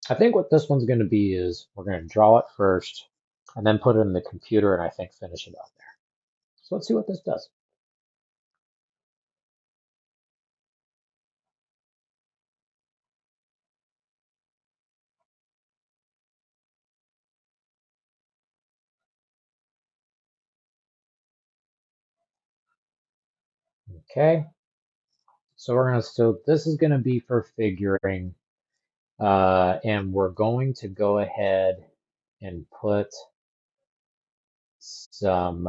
I think what this one's going to be is we're going to draw it first and then put it in the computer and I think finish it up there. So let's see what this does. Okay, so we're going to still, this is going to be for figuring, and we're going to go ahead and put some,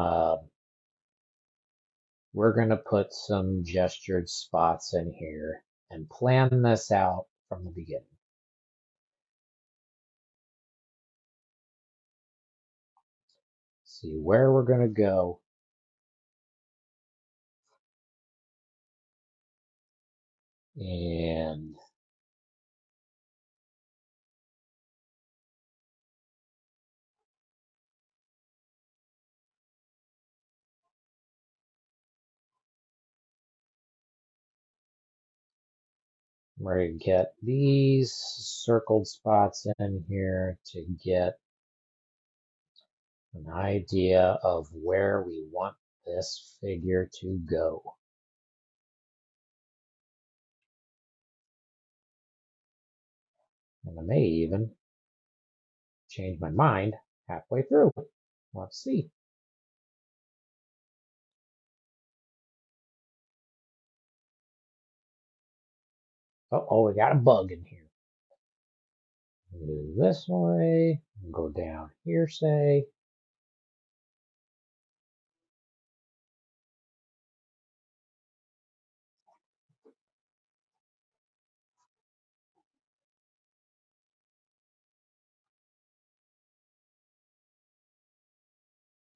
we're going to put some gestured spots in here and plan this out from the beginning. See where we're going to go. And we're going to get these circled spots in here to get an idea of where we want this figure to go. And I may even change my mind halfway through. Let's see. Uh-oh, we got a bug in here. Do this way, go down here, say.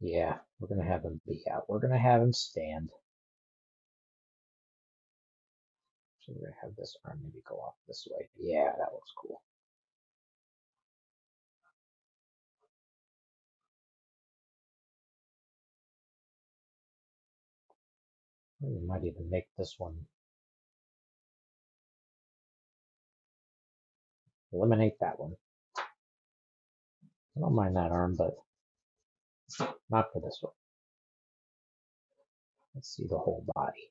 Yeah, we're going to have him be out. We're going to have him stand. So we're going to have this arm maybe go off this way. Yeah, that looks cool. We might even make this one, eliminate that one. I don't mind that arm, but not for this one. Let's see the whole body.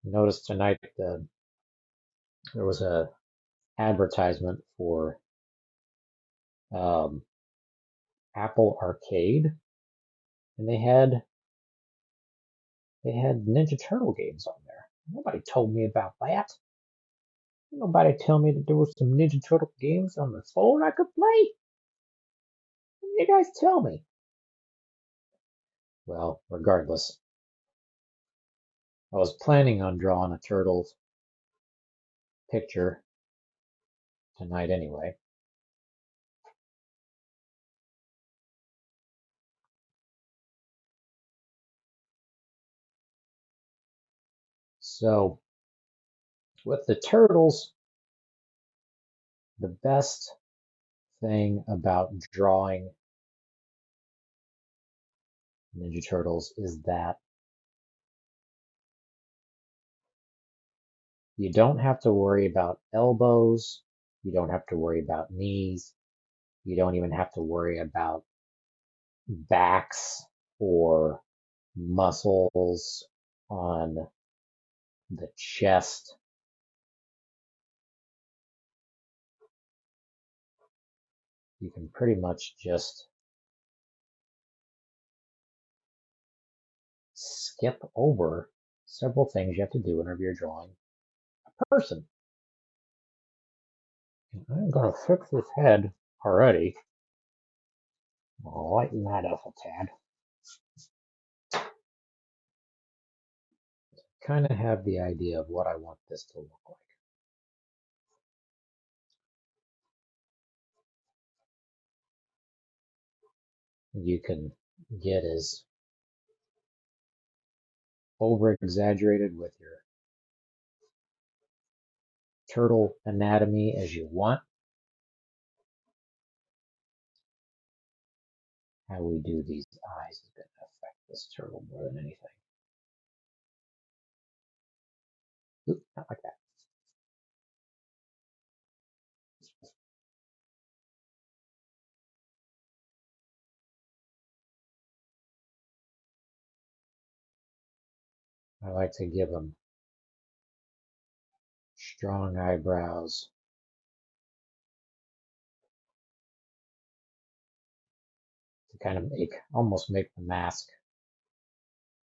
Notice tonight there was a advertisement for um, Apple Arcade, and they had Ninja Turtle games on there. Nobody told me about that. Nobody tell me that there was some Ninja Turtle games on the phone I could play. You guys tell me. Well, regardless, I was planning on drawing a turtle's picture tonight anyway. So, with the turtles, the best thing about drawing Ninja Turtles is that you don't have to worry about elbows, you don't have to worry about knees, you don't even have to worry about backs or muscles on the chest. You can pretty much just skip over several things you have to do whenever you're drawing a person. And I'm going to fix this head already. I'll lighten that up a tad. Kind of have the idea of what I want this to look like. You can get as over exaggerated with your turtle anatomy as you want. How we do these eyes is going to affect this turtle more than anything. Oop, not like that. I like to give them strong eyebrows to kind of almost make the mask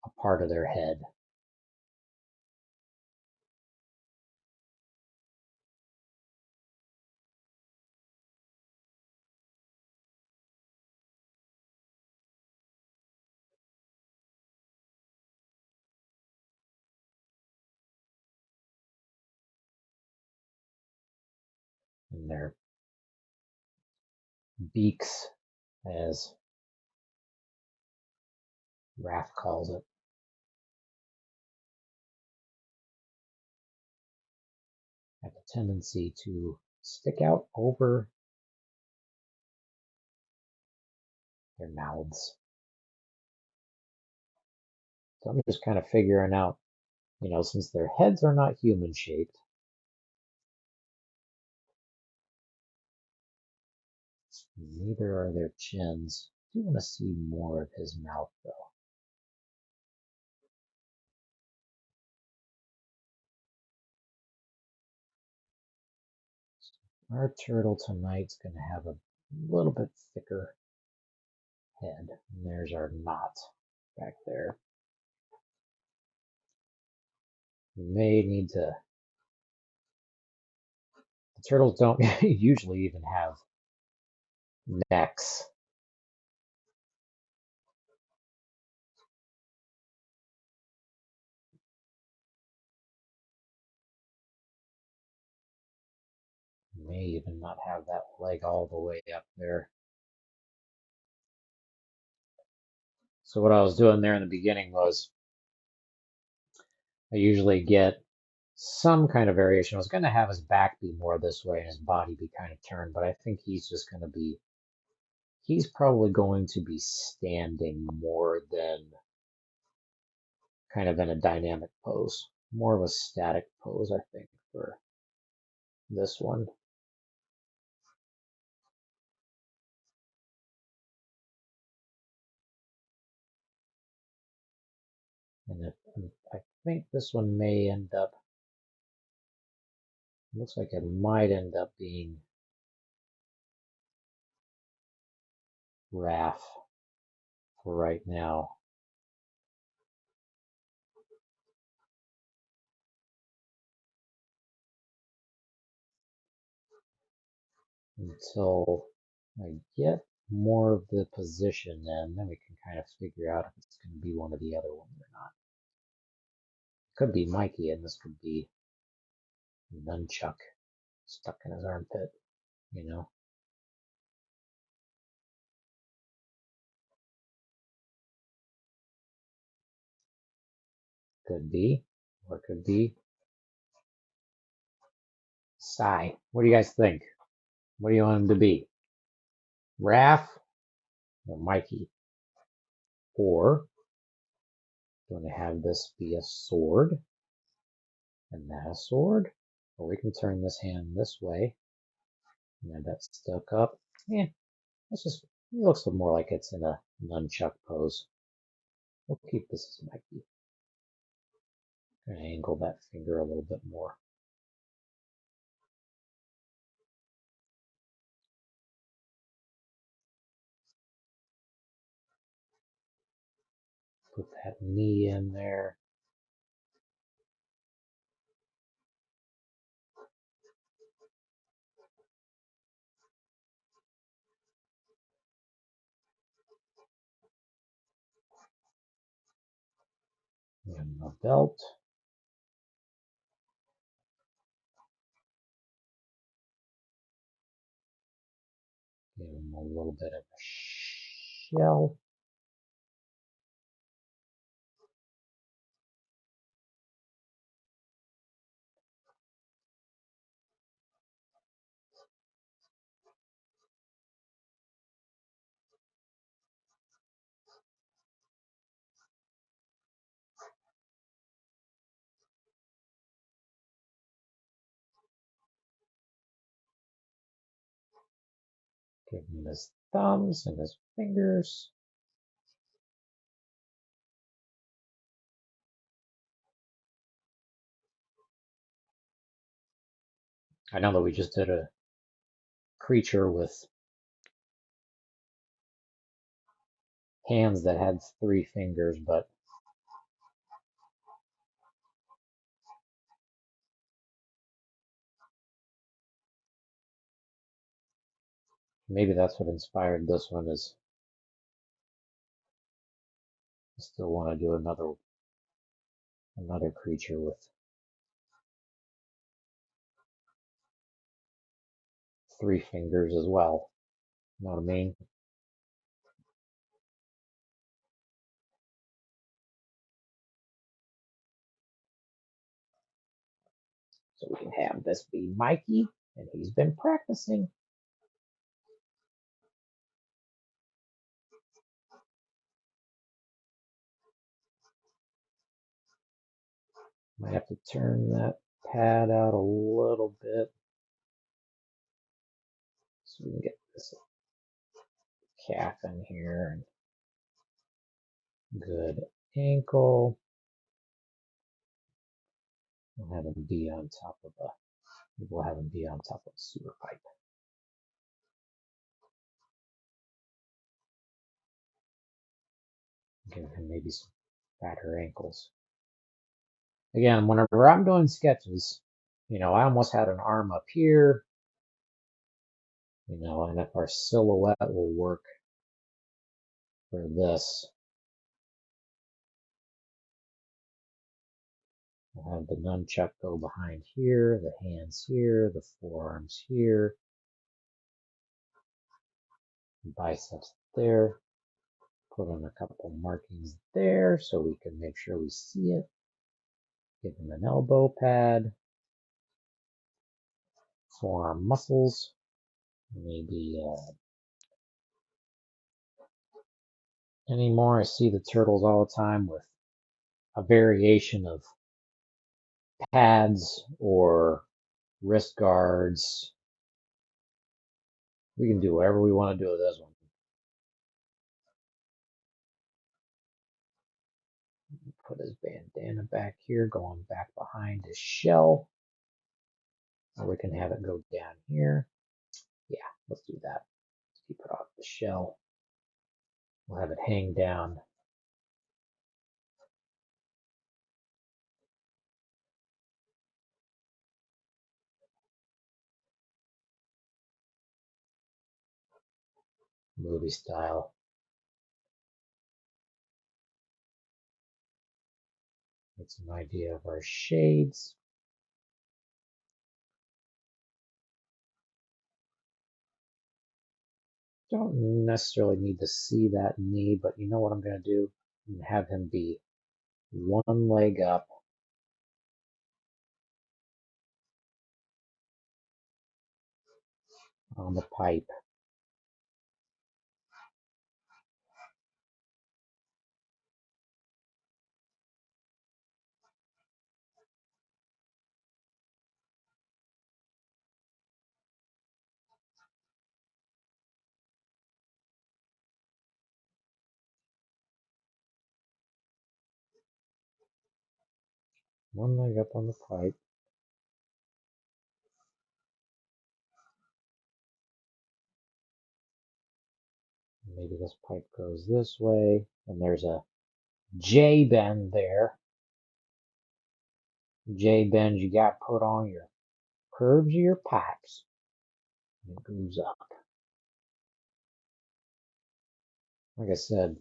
a part of their head. And their beaks, as Raph calls it, have a tendency to stick out over their mouths. So I'm just kind of figuring out, since their heads are not human shaped, neither are their chins. I do want to see more of his mouth though. Our turtle tonight's going to have a little bit thicker head. And there's our knot back there. We may need to. The turtles don't usually even have necks. May even not have that leg all the way up there. So what I was doing there in the beginning was I usually get some kind of variation. I was going to have his back be more this way and his body be kind of turned, but I think he's just going to be, he's probably going to be standing more than kind of in a dynamic pose. More of a static pose, I think, for this one. And I think this one may end up, looks like it might end up being Raph for right now. Until I get more of the position in, then we can kind of figure out if it's going to be one of the other ones or not. It could be Mikey, and this could be Nunchuck stuck in his armpit, you know? Could be, or it could be Psy. What do you guys think? What do you want him to be? Raph or Mikey? Or do you want to have this be a sword and that a sword? Or we can turn this hand this way and have that stuck up. Yeah, it looks more like it's in a nunchuck pose. We'll keep this as Mikey. Gonna angle that finger a little bit more. Put that knee in there. And the belt. Give him a little bit of a shell. Give him his thumbs and his fingers. I know that we just did a creature with hands that had 3 fingers, but maybe that's what inspired this one. Is I still want to do another creature with 3 fingers as well. You know what I mean? So we can have this be Mikey, and he's been practicing. Might have to turn that pad out a little bit so we can get this calf in here and good ankle. We'll have him be on top of we'll have him be on top of a sewer pipe. Give him maybe some fatter ankles. Again, whenever I'm doing sketches, I almost had an arm up here, and if our silhouette will work for this, we'll have the nunchuck go behind here, the hands here, the forearms here, biceps there. Put on a couple markings there so we can make sure we see it. Give him an elbow pad, forearm muscles, maybe anymore. I see the turtles all the time with a variation of pads or wrist guards. We can do whatever we want to do with this one. Put his bandana back here, going back behind his shell. Or we can have it go down here. Yeah, let's do that. Let's keep it off the shell. We'll have it hang down. Movie style. Get some idea of our shades. Don't necessarily need to see that knee, but you know what I'm going to do? I'm going to have him be one leg up. On the pipe. One leg up on the pipe. Maybe this pipe goes this way, and there's a J bend there. J bend you got put on your curves of your pipes. And it goes up. Like I said,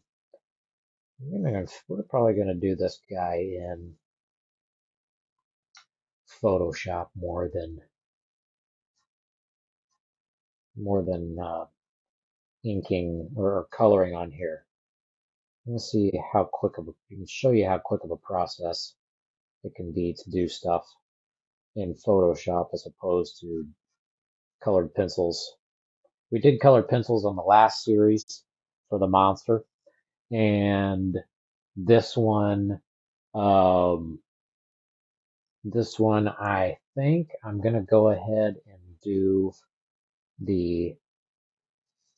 we're probably gonna do this guy in Photoshop more than inking or coloring on here. Let's see how quick of I can show you how quick of a process it can be to do stuff in Photoshop as opposed to colored pencils. We did colored pencils on the last series for the monster, and this one, um, I think I'm gonna go ahead and do the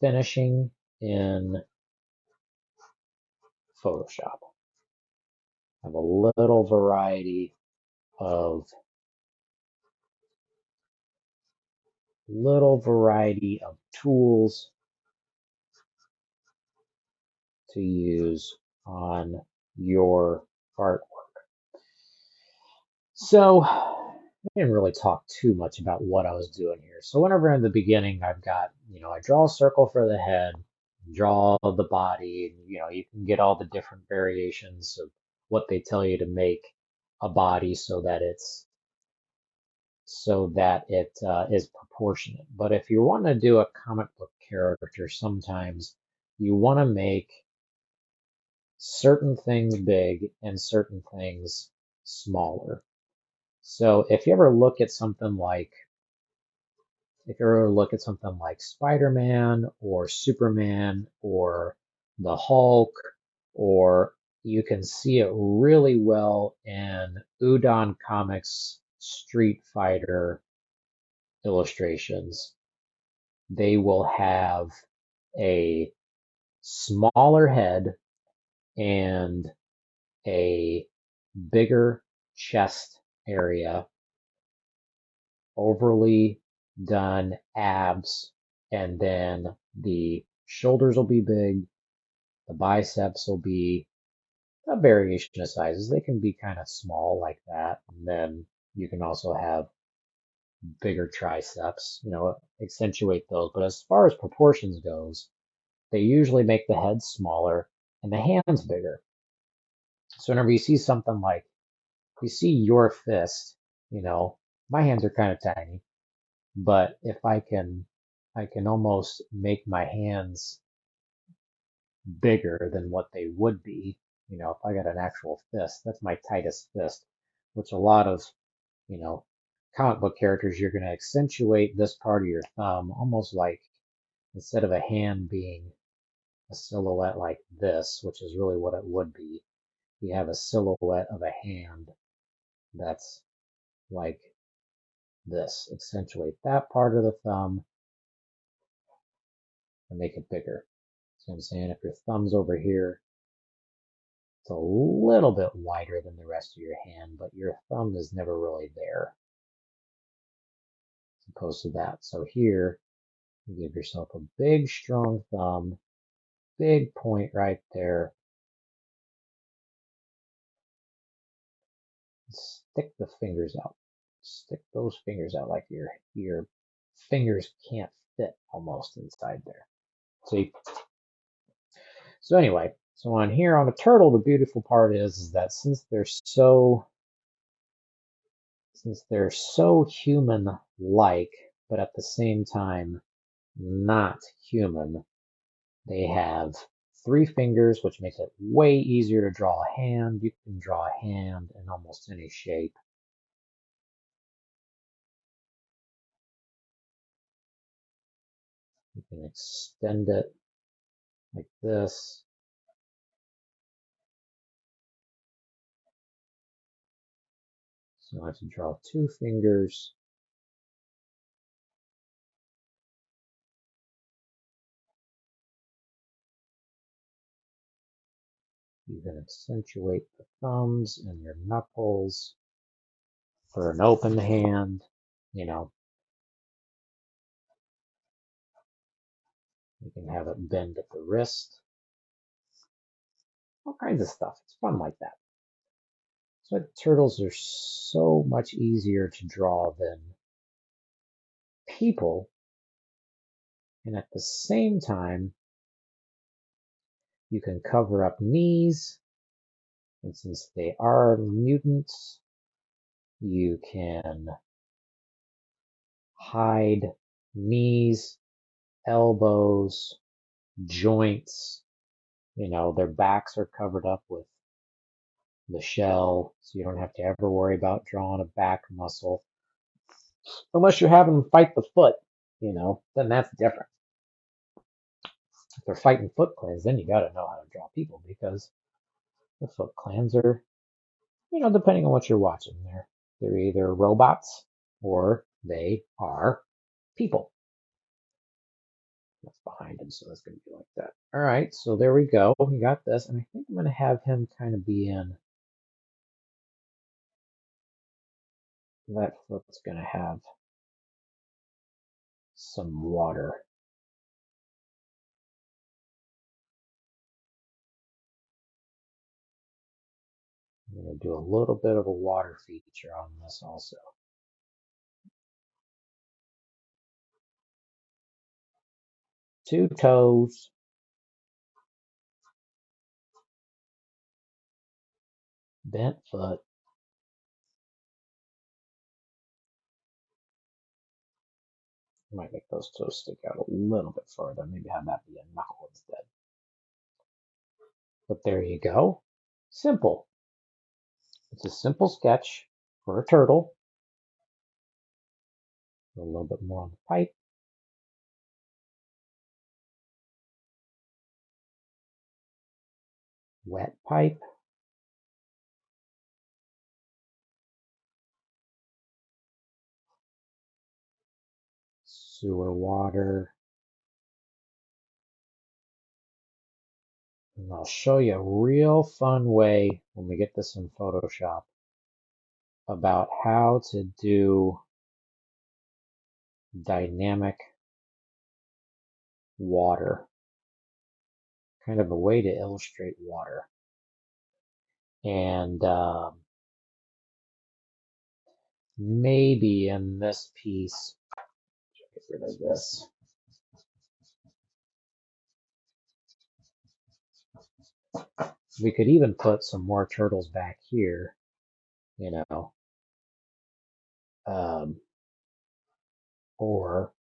finishing in Photoshop. I have a of little variety of tools to use on your art. So I didn't really talk too much about what I was doing here. So whenever in the beginning I've got, I draw a circle for the head, draw the body, and you can get all the different variations of what they tell you to make a body so that it is proportionate. But if you want to do a comic book character, sometimes you want to make certain things big and certain things smaller. So if you ever look at something like Spider-Man or Superman or the Hulk, or you can see it really well in Udon Comics Street Fighter illustrations. They will have a smaller head and a bigger chest area, overly done abs, and then the shoulders will be big, the biceps will be a variation of sizes. They can be kind of small like that, and then you can also have bigger triceps, accentuate those. But as far as proportions goes, they usually make the head smaller and the hands bigger. So whenever you see something like you see your fist, my hands are kind of tiny. But if I can almost make my hands bigger than what they would be. If I got an actual fist, that's my tightest fist, which a lot of, you know, comic book characters, you're going to accentuate this part of your thumb almost like instead of a hand being a silhouette like this, which is really what it would be, you have a silhouette of a hand that's like this. Accentuate that part of the thumb and make it bigger. See what I'm saying? If your thumb's over here, it's a little bit wider than the rest of your hand, but your thumb is never really there as opposed to that. So here, you give yourself a big, strong thumb, big point right there. Stick the fingers out. Stick those fingers out like your fingers can't fit almost inside there. See? So anyway, so on here on a turtle, the beautiful part is that since they're so human-like, but at the same time not human, they have 3 fingers, which makes it way easier to draw a hand. You can draw a hand in almost any shape. You can extend it like this. So I have to draw 2 fingers. You can accentuate the thumbs and your knuckles for an open hand. You can have it bend at the wrist. All kinds of stuff. It's fun like that. So turtles are so much easier to draw than people. And at the same time, you can cover up knees. And since they are mutants, you can hide knees, elbows, joints. Their backs are covered up with the shell, so you don't have to ever worry about drawing a back muscle. Unless you're having them fight the foot, then that's different. If they're fighting Foot Clans, then you gotta know how to draw people because the Foot Clans are, depending on what you're watching, they're either robots or they are people. That's behind him, so that's going to be like that. All right, so there we go. We got this, and I think I'm going to have him kind of be in. That foot's going to have some water. I'm going to do a little bit of a water feature on this also. Two toes. Bent foot. I might make those toes stick out a little bit further. Maybe have that be a knuckle instead. But there you go. Simple. It's a simple sketch for a turtle. A little bit more on the pipe. Wet pipe. Sewer water. And I'll show you a real fun way when we get this in Photoshop about how to do dynamic water. Kind of a way to illustrate water. And maybe in this piece, get rid of this. We could even put some more turtles back here, you know, or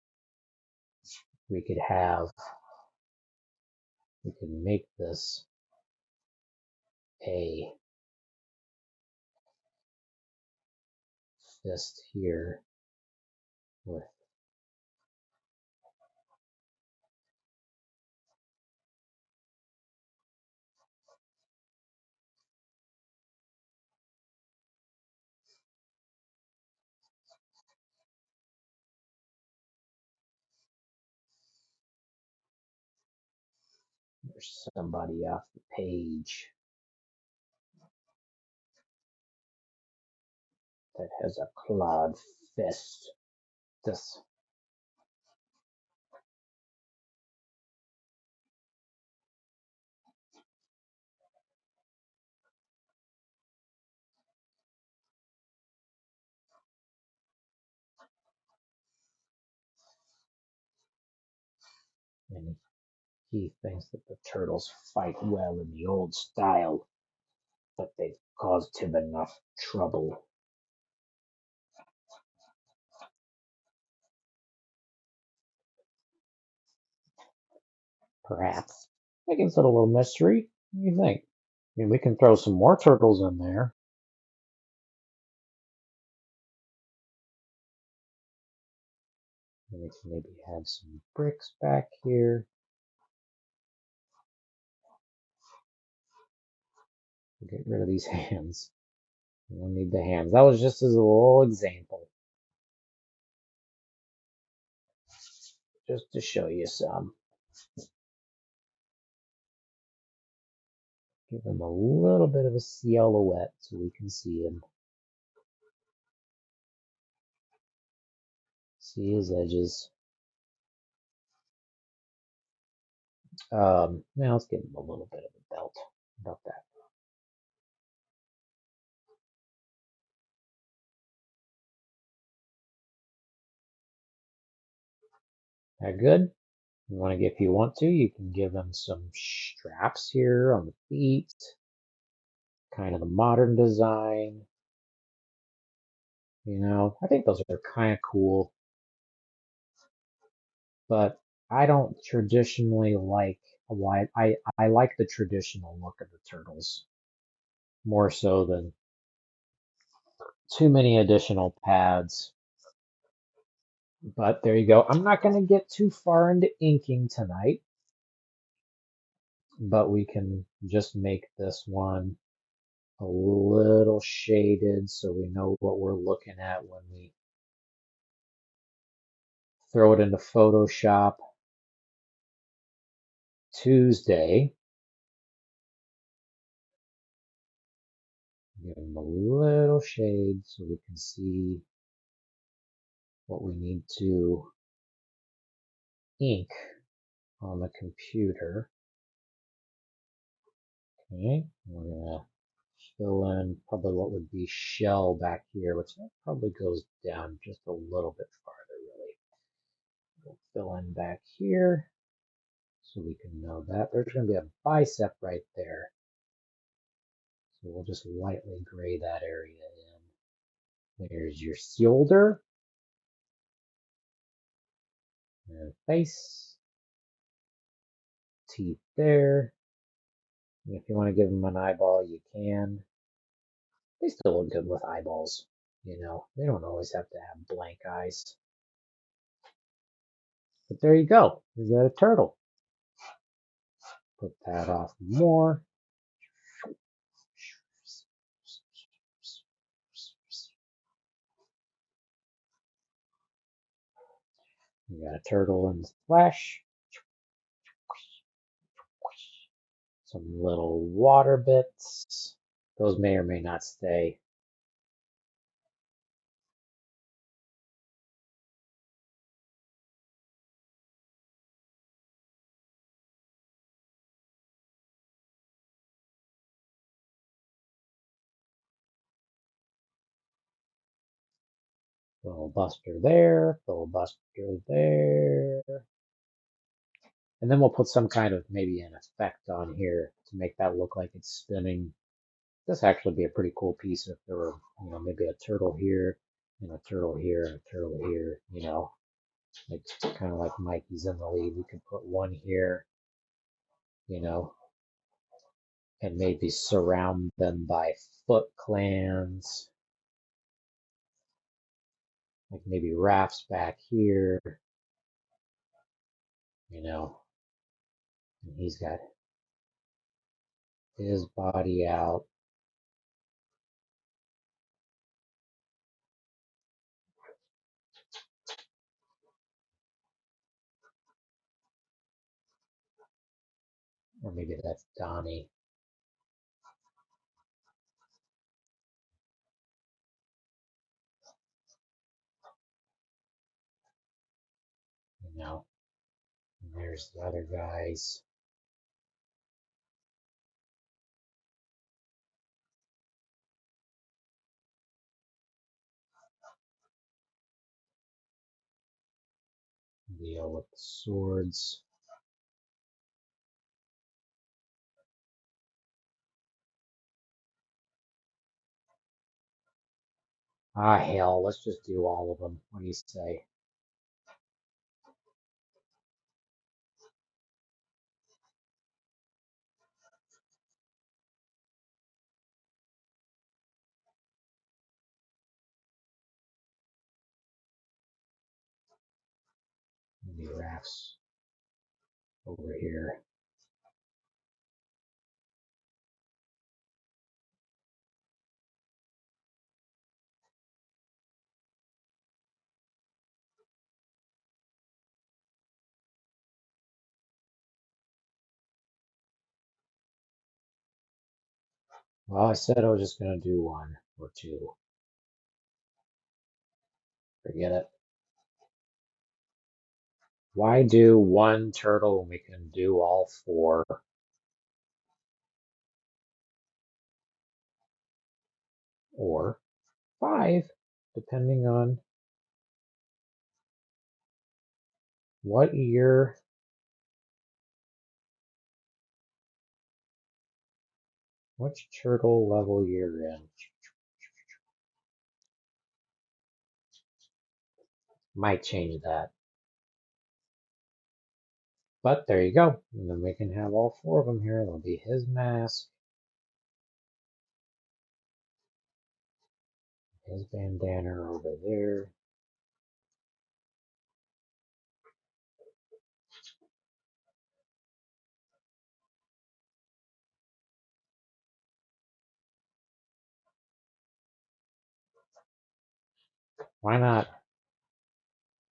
we could make this a fist here with somebody off the page that has a clawed fist. This. And he thinks that the turtles fight well in the old style, but they've caused him enough trouble. Perhaps. Making it a little mystery. What do you think? I mean, we can throw some more turtles in there. And we can maybe have some bricks back here. We'll get rid of these hands. We don't need the hands. That was just as a little example. Just to show you some. Give him a little bit of a silhouette so we can see him. See his edges. Now let's give him a little bit of a belt. How about that? That good? You want to if you want to, you can give him some straps here on the feet. Kind of the modern design. You know, I think those are kind of cool. But I don't traditionally like why I like the traditional look of the turtles more so than too many additional pads. But there you go. I'm not going to get too far into inking tonight, but we can just make this one a little shaded so we know what we're looking at when we throw it into Photoshop. Tuesday. Give them a little shade so we can see what we need to ink on the computer. Okay, we're gonna fill in probably what would be shell back here, which probably goes down just a little bit farther, really. We'll fill in back here so we can know that. There's going to be a bicep right there. So we'll just lightly gray that area in. There's your shoulder and face, teeth there. And if you want to give them an eyeball, you can. They still look good with eyeballs. You know, they don't always have to have blank eyes. But there you go. We got a turtle. Put that off more. We got a turtle in the flesh. Some little water bits. Those may or may not stay. Filibuster there, filibuster there. And then we'll put some kind of maybe an effect on here to make that look like it's spinning. This actually be a pretty cool piece if there were, you know, maybe a turtle here and a turtle here and a turtle here, you know, like kind of like Mikey's in the lead. We could put one here, you know, and maybe surround them by Foot Clans, like maybe Raph's back here, you know, and he's got his body out. Or maybe that's Donnie. You know, and there's the other guys. Deal with the swords. Ah, hell, let's just do all of them. What do you say? Maybe Raph's over here. Well, I said I was just going to do one or two. Forget it. Why do one turtle when we can do all four? Or five, depending on what year, which turtle level you're in. Might change that. But there you go. And then we can have all four of them here. There'll be his mask, his bandana over there. Why not?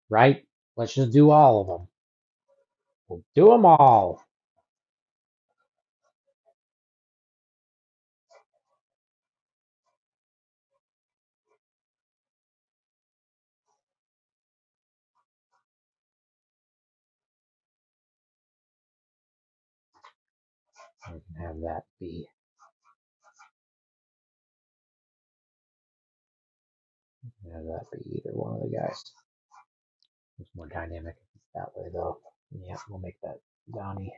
Right? Let's just do all of them. We'll do them all. We can have that be. Have that be either one of the guys. It's more dynamic if it's that way, though. Yeah, we'll make that Donnie.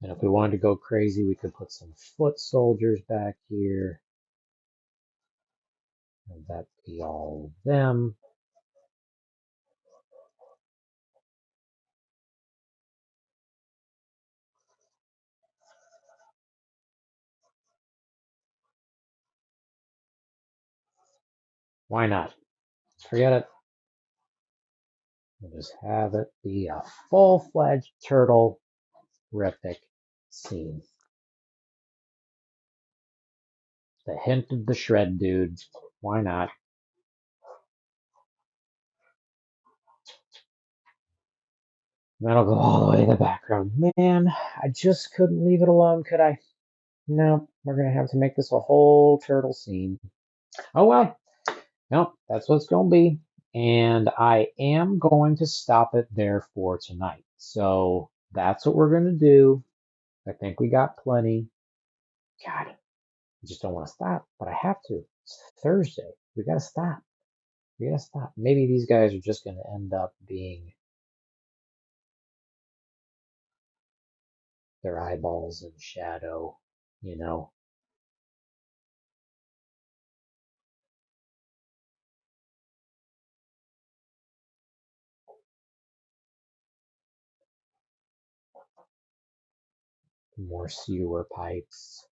And if we wanted to go crazy, we could put some foot soldiers back here. And that be all of them. Why not? Forget it. We'll just have it be a full-fledged turtle-rific scene. The hint of the shred dude. Why not? That'll go all the way to the background. Man, I just couldn't leave it alone, could I? No, we're going to have to make this a whole turtle scene. Oh well. No, that's what it's going to be. And I am going to stop it there for tonight. So that's what we're going to do. I think we got plenty. God, I just don't want to stop, but I have to. It's Thursday. We got to stop. We got to stop. Maybe these guys are just going to end up being their eyeballs in shadow, you know. More sewer pipes.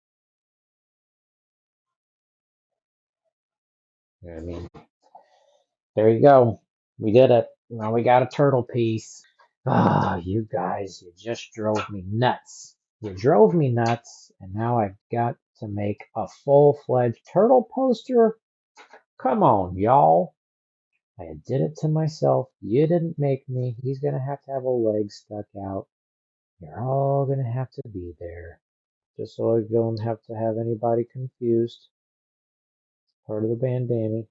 You know what I mean? There you go. We did it. Now we got a turtle piece. Ah, you guys, you just drove me nuts. You drove me nuts, and now I've got to make a full-fledged turtle poster. Come on, y'all. I did it to myself. You didn't make me. He's gonna have to have a leg stuck out. You're all gonna have to be there. Just so I don't have to have anybody confused. Part of the bandana.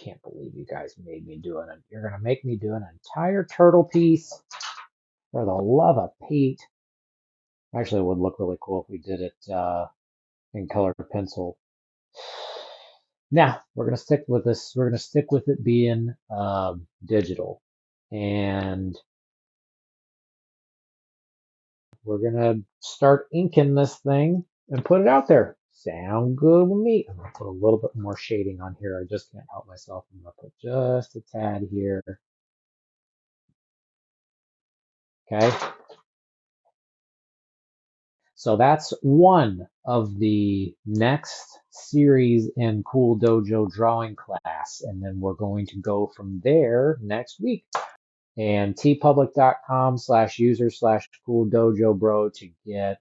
Can't believe you guys made me do it. You're gonna make me do an entire turtle piece for the love of Pete. Actually, it would look really cool if we did it in colored pencil. Now we're gonna stick with this. We're gonna stick with it being digital, and we're gonna start inking this thing and put it out there. Sound good with me. I'm gonna put a little bit more shading on here. I just can't help myself. I'm gonna put just a tad here. Okay. So that's one of the next series in Cool Dojo drawing class. And then we're going to go from there next week. And tpublic.com/user/Cool Dojo Bro to get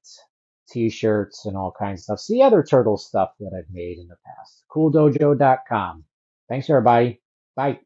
t-shirts and all kinds of stuff. See other turtle stuff that I've made in the past. CoolDojo.com. Thanks, everybody. Bye.